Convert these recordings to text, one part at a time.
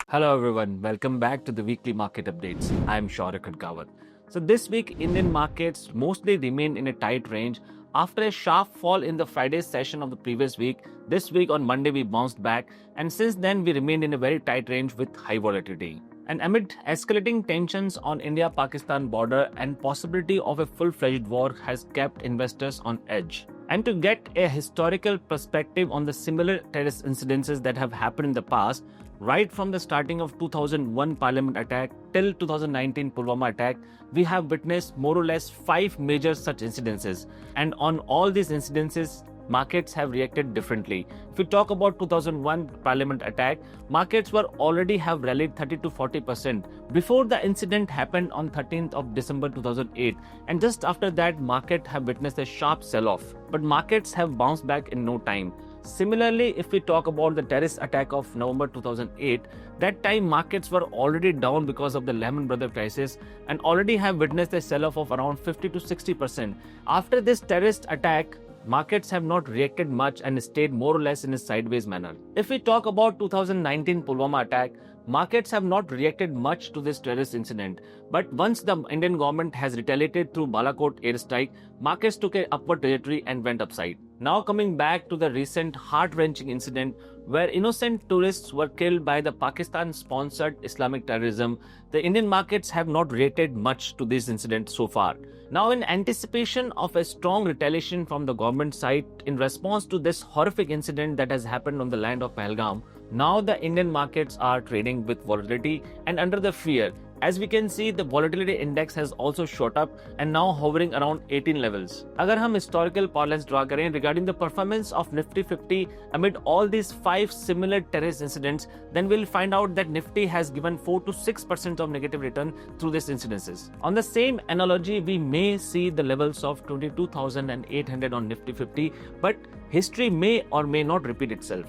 Hello everyone, welcome back to the weekly market updates. I am Shaurya Khadkawat. So this week Indian markets mostly remained in a tight range after a sharp fall in the Friday session of the previous week. This week on Monday we bounced back and since then we remained in a very tight range with high volatility. And amid escalating tensions on India-Pakistan border and possibility of a full-fledged war has kept investors on edge. And to get a historical perspective on the similar terrorist incidences that have happened in the past, right from the starting of 2001 Parliament attack till 2019 Pulwama attack, we have witnessed more or less 5 major such incidences. And on all these incidences, markets have reacted differently. If we talk about 2001 Parliament attack, markets were already have rallied 30 to 40% before the incident happened on 13th of December 2008, and just after that market have witnessed a sharp sell-off. But markets have bounced back in no time. Similarly, if we talk about the terrorist attack of November 2008, that time markets were already down because of the Lehman Brothers crisis and already have witnessed a sell-off of around 50 to 60%. After this terrorist attack, markets have not reacted much and stayed more or less in a sideways manner. If we talk about 2019 Pulwama attack, markets have not reacted much to this terrorist incident. But once the Indian government has retaliated through Balakot airstrike, markets took an upward trajectory and went upside. Now coming back to the recent heart-wrenching incident where innocent tourists were killed by the Pakistan-sponsored Islamic terrorism, the Indian markets have not reacted much to this incident so far. Now in anticipation of a strong retaliation from the government side in response to this horrific incident that has happened on the land of Pahalgam, now the Indian markets are trading with volatility and under the fear. As we can see, the volatility index has also shot up and now hovering around 18 levels. अगर हम historical parlance draw करें regarding the performance of Nifty 50 amid all these 5 similar terrorist incidents, then we'll find out that Nifty has given 4 to 6% of negative return through these incidences. On the same analogy, we may see the levels of 22,800 on Nifty 50, but history may or may not repeat itself.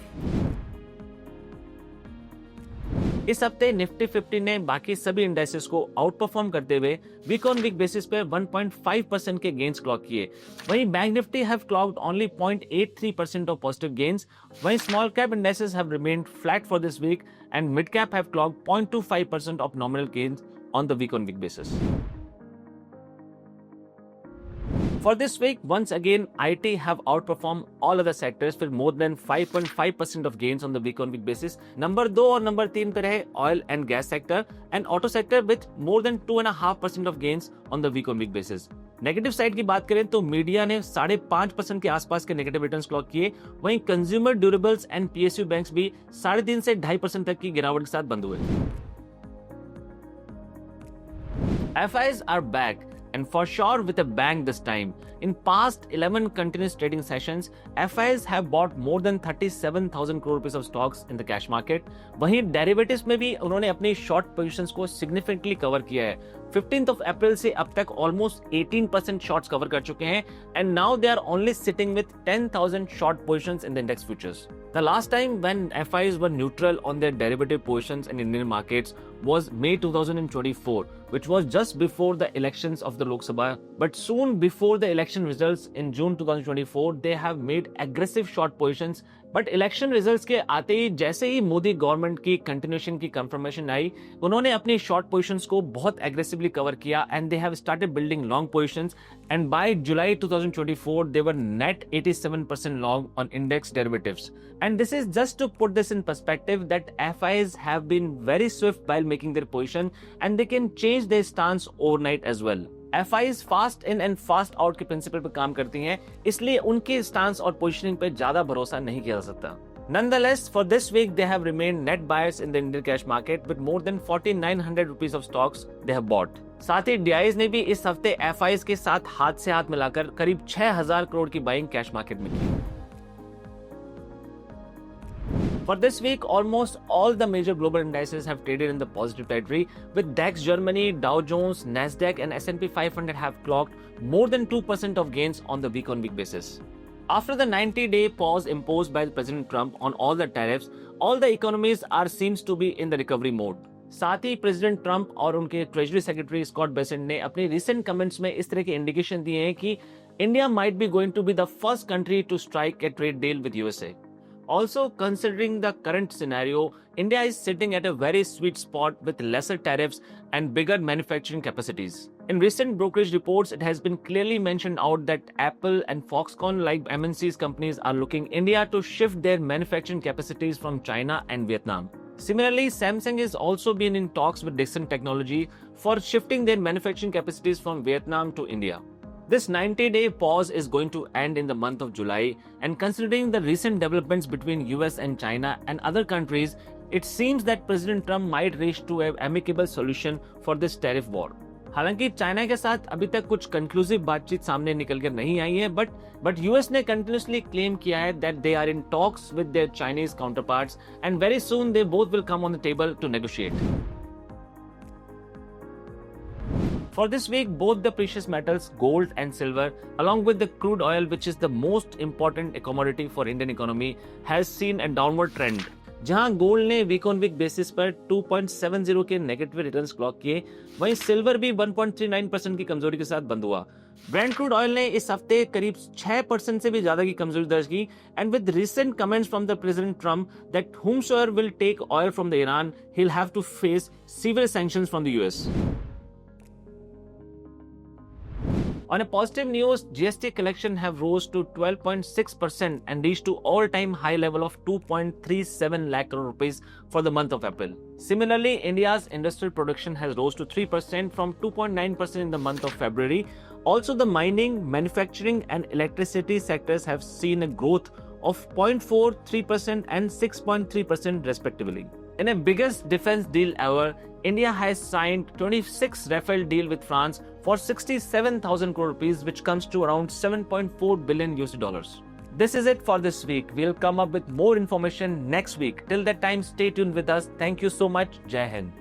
इस हफ्ते Nifty 50 ने बाकी सभी indices को out perform करते हुए week on week basis पे 1.5% के गेन्स क्लॉक किए। वहीं bank Nifty have clocked only 0.83% of positive gains. वहीं small cap indices have remained flat for this week and mid cap have clocked 0.25% of nominal gains on the week on week basis. For this week, once again, IT have outperformed all other sectors with more than 5.5% of gains on the week-on-week basis. Number 2 और number 3 पे रहे oil and gas sector and auto sector with more than 2.5% of gains on the week-on-week basis. Negative side की बात करें तो media ने 5.5% के आसपास के नेगेटिव रिटर्न्स क्लॉक किए। वहीं consumer durables and PSU banks भी 3.5 से 2.5% तक की गिरावट के साथ बंद हुए। FIs are back. And for sure with a bang this time. In past 11 continuous trading sessions, FIs have bought more than 37,000 crore rupees of stocks in the cash market. वहीं derivatives में भी उन्होंने अपनी short positions को significantly cover किया है। 15th of April से अब तक almost 18% shorts cover कर चुके हैं and now they are only sitting with 10,000 short positions in the index futures. The last time when FIs were neutral on their derivative positions in Indian markets was May 2024, which was just before the elections of the Lok Sabha. But soon before the election results in June 2024, they have made aggressive short positions. But election results के आते ही जैसे ही Modi government की continuation की confirmation आई, उन्होंने अपनी शॉर्ट पोजीशंस को बहुत एग्रेसिवली कवर किया and they have started building long positions and by July 2024 they were net 87% long on index derivatives. And this is just to put this in perspective that FIs have been very swift while making their position and they can change their stance overnight as well. FIs fast in and fast out के principal पर काम करती हैं, इसलिए उनके stance और positioning पे ज्यादा भरोसा नहीं किया जा सकता. Nonetheless, for this week, they have remained net buyers in the Indian cash market with more than 4,900 rupees of stocks they have bought. साथ ही DIs ने भी इस हफ्ते FIs के साथ हाथ से हाथ मिलाकर करीब 6,000 करोड़ की बाइंग कैश मार्केट में की. For this week, almost all the major global indices have traded in the positive territory, with DAX Germany, Dow Jones, Nasdaq and S&P 500 have clocked more than 2% of gains on the week-on-week basis. After the 90-day pause imposed by President Trump on all the tariffs, all the economies seems to be in the recovery mode. साथ ही president Trump और उनके treasury secretary Scott Bessent ने अपने recent comments में इस तरह के indication दिए हैं कि India might be going to be the first country to strike a trade deal with USA. Also, considering the current scenario, India is sitting at a very sweet spot with lesser tariffs and bigger manufacturing capacities. In recent brokerage reports, it has been clearly mentioned out that Apple and Foxconn like MNCs companies are looking India to shift their manufacturing capacities from China and Vietnam. Similarly, Samsung has also been in talks with Dixon Technology for shifting their manufacturing capacities from Vietnam to India. This 90-day pause is going to end in the month of July, and considering the recent developments between US and China and other countries, it seems that President Trump might reach to an amicable solution for this tariff war. हालांकि China के साथ अभी तक कुछ conclusive बातचीत सामने निकल कर नहीं आई है, बट यूएस ने कंटिन्यूसली क्लेम किया है that they are in talks with their Chinese counterparts and very soon they both will come on the table to negotiate. For this week, both the precious metals, gold and silver, along with the crude oil, which is the most important commodity for Indian economy, has seen a downward trend. जहां gold ने week on week basis पर 2.70 के negative returns clock किए, वहीं silver भी 1.39% की कमजोरी के साथ बंद हुआ. ब्रेंट क्रूड ऑयल ने इस हफ्ते करीब 6% से भी ज्यादा की कमजोरी दर्ज की, and with recent comments from the president Trump that whomsoever will take oil from the Iran, he'll have to face severe sanctions from the US. On a positive news, GST collection have rose to 12.6% and reached to all-time high level of 2.37 lakh crore rupees for the month of April. Similarly, India's industrial production has rose to 3% from 2.9% in the month of February. Also, the mining, manufacturing and electricity sectors have seen a growth of 0.43% and 6.3% respectively. In a biggest defense deal ever, India has signed 26 Rafale deal with France for 67,000 crore rupees, which comes to around 7.4 billion USD dollars. This is it for this week. We'll come up with more information next week. Till that time, stay tuned with us. Thank you so much. Jai Hind.